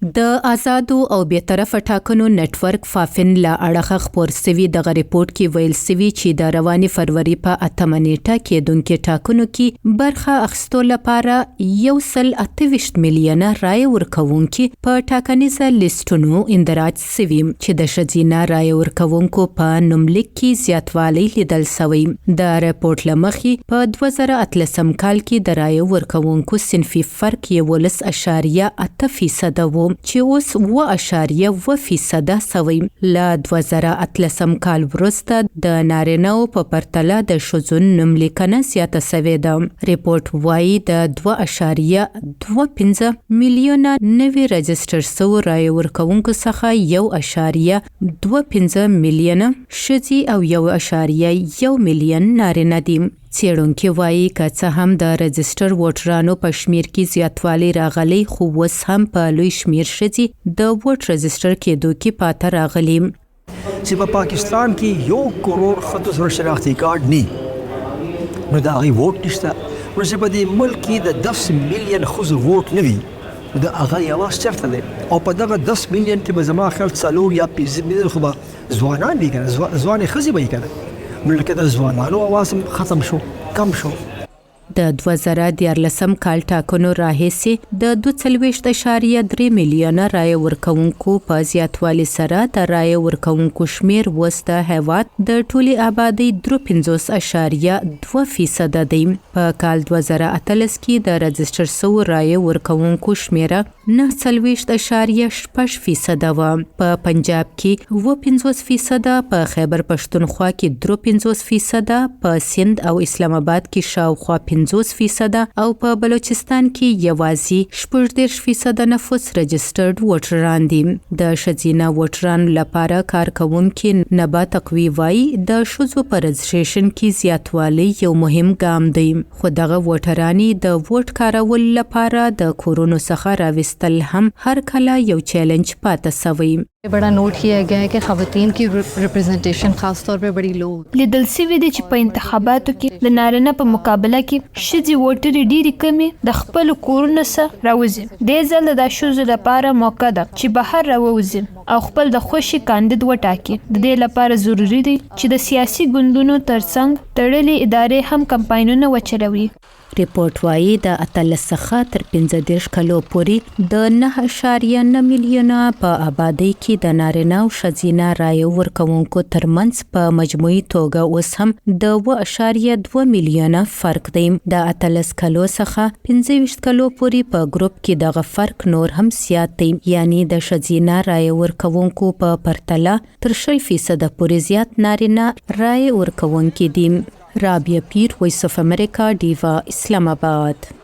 د آزادو او بیطرفه ټاکنو نټورک فافن له اړخه خپور سوي دغه ریپورت کې ویل سوي چې د رواني فروری په 8 نیټه کېدونکو ټاکنو کې برخه اخیستو لپاره 128 میلیونه رای ورکوونکي په ټاکنیزه لیستونو اندراج سوي چې د ښځینه رای ورکوونکو په نوملیک کې زیاتوالی لیدل سوی. د ریپورت له مخې په 2013 کال کې د رای ورکوونکو صنفي فرق 11.8% و چې اوس 7.1% سوی. له 2013 کال وروسته د نارینه‌و په پرتله د ښځو نوملیکنه زیاته سوې ده. ریپورت وایي د 2.25 میلیونه نوي رجسټر سوو رای ورکوونکو څخه 1.25 میلیونه ښځې او 1.1 میلیون نارینه دي. څېړونکي وایي که څه هم د رجسټر ووټرانو په شمیر کې زیاتوالی راغلی خو اوس هم په لوی شمیر ښځې د ووټ رجسټر کېدو کې پاته راغلي. چې په پاکستان کې 1 کروڑ ښځو سره شناختي کارت نی نو د هغې ووټ نشته. نو چې په دې ملک کې د 10 میلیون ښځو ووټ نه وي نو د هغه یواز چېرته دی؟ او په دغه 10 میلیون کې به زما خیال 4 یا 5 میلیون خو به ځوانان وي که نه، ځوانې ښځې به وي که نه. نو لکه د ځوانانو اواز ختم شو، کم شو. د 2014 کال ټاکنو راهیسې د 42.3 میلیونه رای ورکوونکو په زیاتوالي سره د رای ورکوونکو شمیر اوس د هیواد د ټولې آبادۍ 53.2% دی. په کال 2018 کې د رجسټر سوو رای ورکوونکو شمیره 49.6% وه. په پنجاب کې 50%، په خیبر پښتونخوا کې 53%، په سند او اسلام آباد کې شاوخوا 50% او په بلوچستان کې یوازې 14% نفوس رجسټرډ ووټران دي. د ښځینه ووټرانو لپاره کارکوونکي نبا تقوی وایي د ښځو په رجسټریشن کې زیاتوالی یو مهم ګام دی، خو دغه ووټرانې د ووټ کارولو لپاره د کورونو څخه راوستل هم هر کله یو چیلنج پاته سوی. बड़ा नोट किया गया है कि ख़वातीन की रिप्रेजेंटेशन खास तौर पे बड़ी लो لیدل سوي دي چې په انتخاباتو کې د نارینه په مقابله کې ښځې ووټرې ډېرې کمې د خپلو کورونو څخه راوځي. دې ځل د ښځو لپاره موقع ده چې بهر راووځي او خپل د خوښې کاندید وټاکي. د دې لپاره ضروري دی چې د سیاسي ګوندونو ترڅنګ تړلې ادارې هم کمپاینونه وچلوي. ریپورت وایي د 18 څخه تر 15 کلو پورې د 9.9 میلیونه په آبادۍ کې د نارینه او ښځینه رای ورکوونکو ترمنځ په مجموعي توګه اوس هم د 2.2 میلیونه فرق دی. د 18 کلو څخه 25 کلو پورې په ګروپ کې دغه فرق نور هم زیات دی، یعنی د ښځینه رای ورکوونکو په پرتله تر 0% پورې زیات نارینه رای ورکوونکي دي. رابعه پیر، وایس آف امریکا، ډیوا، اسلام آباد.